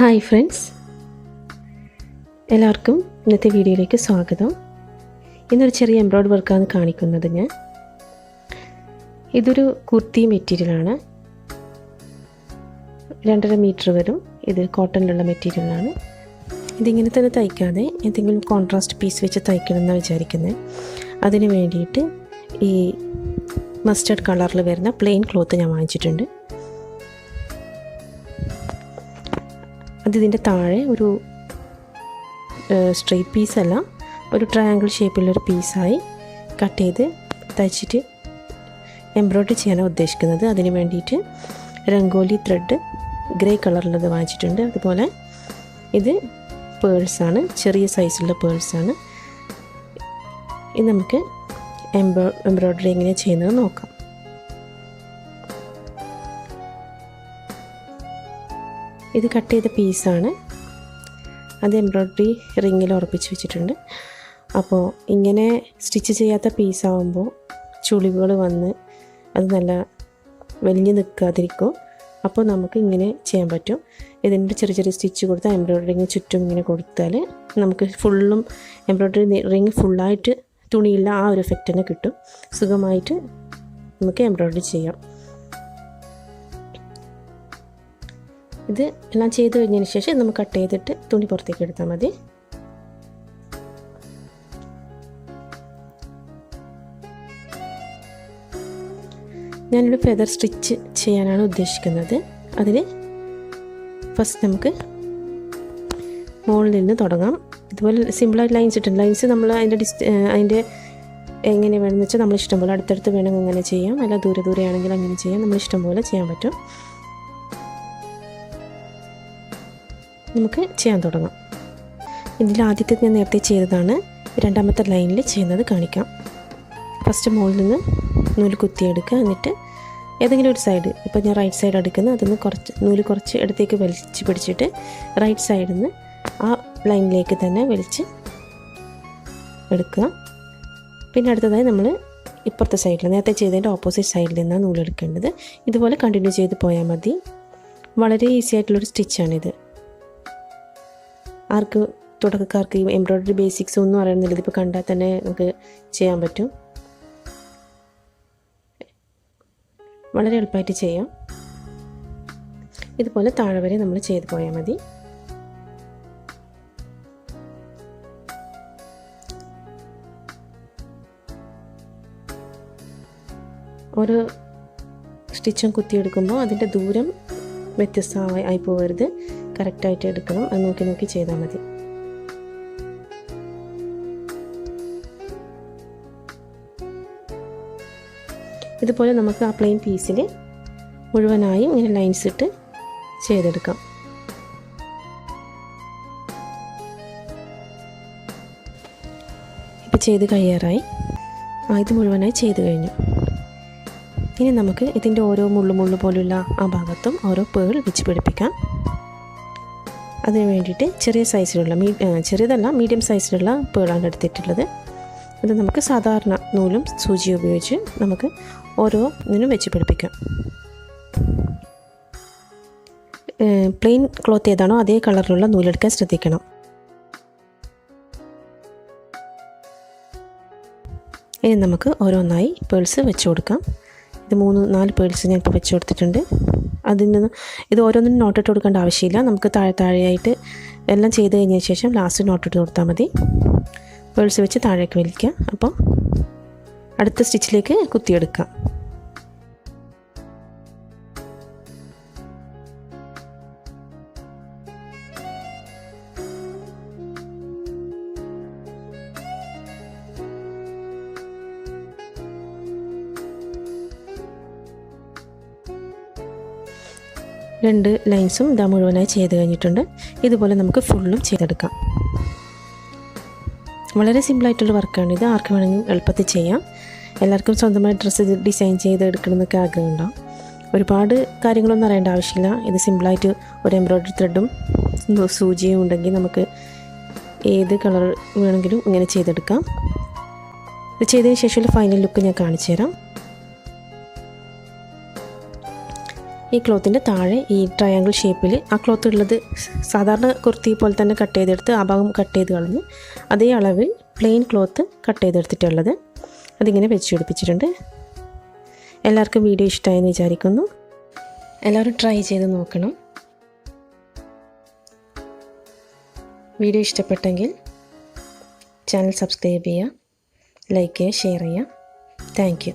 Hi friends, എല്ലാവർക്കും ഇന്നത്തെ വീഡിയോയിലേക്ക് സ്വാഗതം. ഇന്നൊരു ചെറിയ എംബ്രോയ്ഡറി വർക്കാണ് കാണിക്കുന്നത് ഞാൻ. ഇതൊരു കുർത്തി മെറ്റീരിയലാണ്. 2.5 മീറ്റർ വരും. ഇത് കോട്ടണിലുള്ള മെറ്റീരിയലാണ്. ഇതിങ്ങനെ തന്നെ തയ്ക്കാതെ എന്തെങ്കിലും കോൺട്രാസ്റ്റ് പീസ് വെച്ച് തയ്ക്കണമെന്നാണ് വിചാരിക്കുന്നത്. അതിന് വേണ്ടിയിട്ട് ഈ മസ്റ്റർഡ് കളറിൽ വരുന്ന പ്ലെയിൻ ക്ലോത്ത് ഞാൻ വാങ്ങിച്ചിട്ടുണ്ട്. അതിൻ്റെ താഴെ ഒരു സ്ട്രെയിറ്റ് പീസല്ല, ഒരു ട്രയാങ്കിൾ ഷേപ്പിലുള്ളൊരു പീസായി കട്ട് ചെയ്ത് തയ്ച്ചിട്ട് എംബ്രോയ്ഡറി ചെയ്യാനാണ് ഉദ്ദേശിക്കുന്നത്. അതിന് വേണ്ടിയിട്ട് രംഗോലി ത്രെഡ് ഗ്രേ കളറിലുള്ളത് വാങ്ങിച്ചിട്ടുണ്ട്. അതുപോലെ ഇത് പേഴ്സാണ്, ചെറിയ സൈസുള്ള പേഴ്സാണ്. ഇത് നമുക്ക് എംബ്രോയ്ഡറി എങ്ങനെ ചെയ്യുന്നത് നോക്കാം. ഇത് കട്ട് ചെയ്ത പീസാണ്. അത് എംബ്രോയ്ഡറി റിങ്ങിൽ ഉറപ്പിച്ച് വെച്ചിട്ടുണ്ട്. അപ്പോൾ ഇങ്ങനെ സ്റ്റിച്ച് ചെയ്യാത്ത പീസാവുമ്പോൾ ചുളിവുകൾ വന്ന് അത് നല്ല വലിഞ്ഞ് നിൽക്കാതിരിക്കും. അപ്പോൾ നമുക്ക് ഇങ്ങനെ ചെയ്യാൻ പറ്റും. ഇതിൻ്റെ ചെറിയ ചെറിയ സ്റ്റിച്ച് കൊടുത്താൽ എംബ്രോയ്ഡറിങ് ചുറ്റും ഇങ്ങനെ കൊടുത്താൽ നമുക്ക് ഫുള്ളും എംബ്രോയ്ഡറി റിങ് ഫുള്ളായിട്ട് തുണിയില്ല ആ ഒരു എഫക്റ്റ് തന്നെ കിട്ടും. സുഖമായിട്ട് നമുക്ക് എംബ്രോയ്ഡറി ചെയ്യാം. ഇത് എല്ലാം ചെയ്ത് കഴിഞ്ഞതിന് ശേഷം നമുക്ക് കട്ട് ചെയ്തിട്ട് തുണി പുറത്തേക്ക് എടുത്താൽ മതി. ഞാനൊരു ഫെദർ സ്റ്റിച്ച് ചെയ്യാനാണ് ഉദ്ദേശിക്കുന്നത്. അതിന് ഫസ്റ്റ് നമുക്ക് മുകളിൽ നിന്ന് തുടങ്ങാം. ഇതുപോലെ സിമ്പിളായിട്ട് ലൈൻസ് ഇട്ടുണ്ട്. ലൈൻസ് നമ്മൾ അതിൻ്റെ എങ്ങനെ വേണമെന്ന് വെച്ചാൽ നമ്മൾ ഇഷ്ടംപോലെ അടുത്തടുത്ത് വേണമെങ്കിൽ അങ്ങനെ ചെയ്യാം, അല്ല ദൂരെ ദൂരെ ആണെങ്കിൽ അങ്ങനെ ചെയ്യാം. നമ്മൾ ഇഷ്ടംപോലെ ചെയ്യാൻ പറ്റും. നമുക്ക് ചെയ്യാൻ തുടങ്ങാം. ഇതിൽ ആദ്യത്തെ ഞാൻ നേരത്തെ ചെയ്തതാണ്. രണ്ടാമത്തെ ലൈനിൽ ചെയ്യുന്നത് കാണിക്കാം. ഫസ്റ്റ് മുകളിൽ നിന്ന് നൂല് കുത്തിയെടുക്കുക. എന്നിട്ട് ഏതെങ്കിലും ഒരു സൈഡ്, ഇപ്പോൾ ഞാൻ റൈറ്റ് സൈഡ് എടുക്കുന്നത്, അതിൽ നിന്ന് നൂല് കുറച്ച് ഇടത്തേക്ക് വലിച്ച് പിടിച്ചിട്ട് റൈറ്റ് സൈഡിൽ നിന്ന് ആ ലൈനിലേക്ക് തന്നെ വലിച്ച് എടുക്കുക. പിന്നെ അടുത്തതായി നമ്മൾ ഇപ്പുറത്തെ സൈഡിൽ നേരത്തെ ചെയ്തതിൻ്റെ ഓപ്പോസിറ്റ് സൈഡിൽ നിന്നാണ് നൂലെടുക്കേണ്ടത്. ഇതുപോലെ കണ്ടിന്യൂ ചെയ്ത് പോയാൽ മതി. വളരെ ഈസി ആയിട്ടുള്ളൊരു സ്റ്റിച്ചാണിത്. തുടക്കക്കാർക്ക് ഈ എംബ്രോയ്ഡറി ബേസിക്സ് ഒന്നും അറിയുന്നില്ല, ഇതിപ്പോൾ കണ്ടാൽ തന്നെ നമുക്ക് ചെയ്യാൻ പറ്റും. വളരെ എളുപ്പമായിട്ട് ചെയ്യാം. ഇതുപോലെ താഴെ വരെ നമ്മൾ ചെയ്ത് പോയാൽ മതി. ഓരോ സ്റ്റിച്ചും കുത്തിയെടുക്കുമ്പോൾ അതിൻ്റെ ദൂരം വ്യത്യസ്തമായി പോകരുത്. കറക്റ്റായിട്ട് എടുക്കണം. അത് നോക്കി നോക്കി ചെയ്താൽ മതി. ഇതുപോലെ നമുക്ക് ആ പ്ലെയിൻ പീസിൽ മുഴുവനായും ഇങ്ങനെ ലൈൻസ് ഇട്ട് ചെയ്തെടുക്കാം. ഇപ്പോൾ ചെയ്ത് കഴിയാറായി. ഇത് മുഴുവനായി ചെയ്ത് കഴിഞ്ഞു. ഇനി നമുക്ക് ഇതിൻ്റെ ഓരോ മുള്ളു പോലുള്ള ആ ഭാഗത്തും ഓരോ പേൾ വെച്ച് പിടിപ്പിക്കാം. അതിന് വേണ്ടിയിട്ട് ചെറിയ സൈസിലുള്ള ചെറിയതല്ല മീഡിയം സൈസിലുള്ള പേളാണ് എടുത്തിട്ടുള്ളത്. അത് നമുക്ക് സാധാരണ നൂലും സൂചിയും ഉപയോഗിച്ച് നമുക്ക് ഓരോന്നിനും വെച്ച് പിടിപ്പിക്കാം. പ്ലെയിൻ ക്ലോത്ത് ഏതാണോ അതേ കളറിലുള്ള നൂലെടുക്കാൻ ശ്രദ്ധിക്കണം. ഇനി നമുക്ക് ഓരോന്നായി പേൾസ് വെച്ച് കൊടുക്കാം. ഇത് 3-4 പേൾസ് ഞാൻ ഇപ്പോൾ വെച്ച് കൊടുത്തിട്ടുണ്ട്. അതിൽ നിന്ന് ഇത് ഓരോന്നിനും നോട്ടിട്ട് കൊടുക്കേണ്ട ആവശ്യമില്ല. നമുക്ക് താഴെയായിട്ട് എല്ലാം ചെയ്ത് കഴിഞ്ഞതിന് ശേഷം ലാസ്റ്റ് നോട്ടിട്ട് കൊടുത്താൽ മതി. പേൾസ് വെച്ച് താഴേക്ക് വലിക്കുക. അപ്പോൾ അടുത്ത സ്റ്റിച്ചിലേക്ക് കുത്തിയെടുക്കാം. രണ്ട് ലൈൻസും ഇതാ മുഴുവനായി ചെയ്ത് കഴിഞ്ഞിട്ടുണ്ട്. ഇതുപോലെ നമുക്ക് ഫുള്ളും ചെയ്തെടുക്കാം. വളരെ സിമ്പിളായിട്ടുള്ള വർക്കാണിത്. ആർക്ക് വേണമെങ്കിലും എളുപ്പത്തിൽ ചെയ്യാം. എല്ലാവർക്കും സ്വന്തമായി ഡ്രസ്സ് ഡിസൈൻ ചെയ്ത് എടുക്കണമെന്നൊക്കെ ആഗ്രഹമുണ്ടാവും. ഒരുപാട് കാര്യങ്ങളൊന്നും അറിയേണ്ട ആവശ്യമില്ല. ഇത് സിമ്പിളായിട്ട് ഒരു എംബ്രോയ്ഡറി ത്രെഡും സൂചിയും ഉണ്ടെങ്കിൽ നമുക്ക് ഏത് കളർ വേണമെങ്കിലും ഇങ്ങനെ ചെയ്തെടുക്കാം. ഇത് ചെയ്തതിന് ശേഷമുള്ള ഫൈനൽ ലുക്ക് ഞാൻ കാണിച്ചു തരാം. ഈ ക്ലോത്തിൻ്റെ താഴെ ഈ ട്രയാങ്കിൾ ഷേപ്പിൽ ആ ക്ലോത്ത് ഉള്ളത് സാധാരണ കുർത്തി പോലെ തന്നെ കട്ട് ചെയ്തെടുത്ത് ആ ഭാഗം കട്ട് ചെയ്ത് കളഞ്ഞ് അതേ അളവിൽ പ്ലെയിൻ ക്ലോത്ത് കട്ട് ചെയ്തെടുത്തിട്ടുള്ളത് അതിങ്ങനെ വെച്ച് പിടിപ്പിച്ചിട്ടുണ്ട്. എല്ലാവർക്കും വീഡിയോ ഇഷ്ടമായെന്ന് വിചാരിക്കുന്നു. എല്ലാവരും ട്രൈ ചെയ്ത് നോക്കണം. വീഡിയോ ഇഷ്ടപ്പെട്ടെങ്കിൽ ചാനൽ സബ്സ്ക്രൈബ് ചെയ്യുക, ലൈക്ക് ചെയ്യുക, ഷെയർ ചെയ്യുക. Thank you.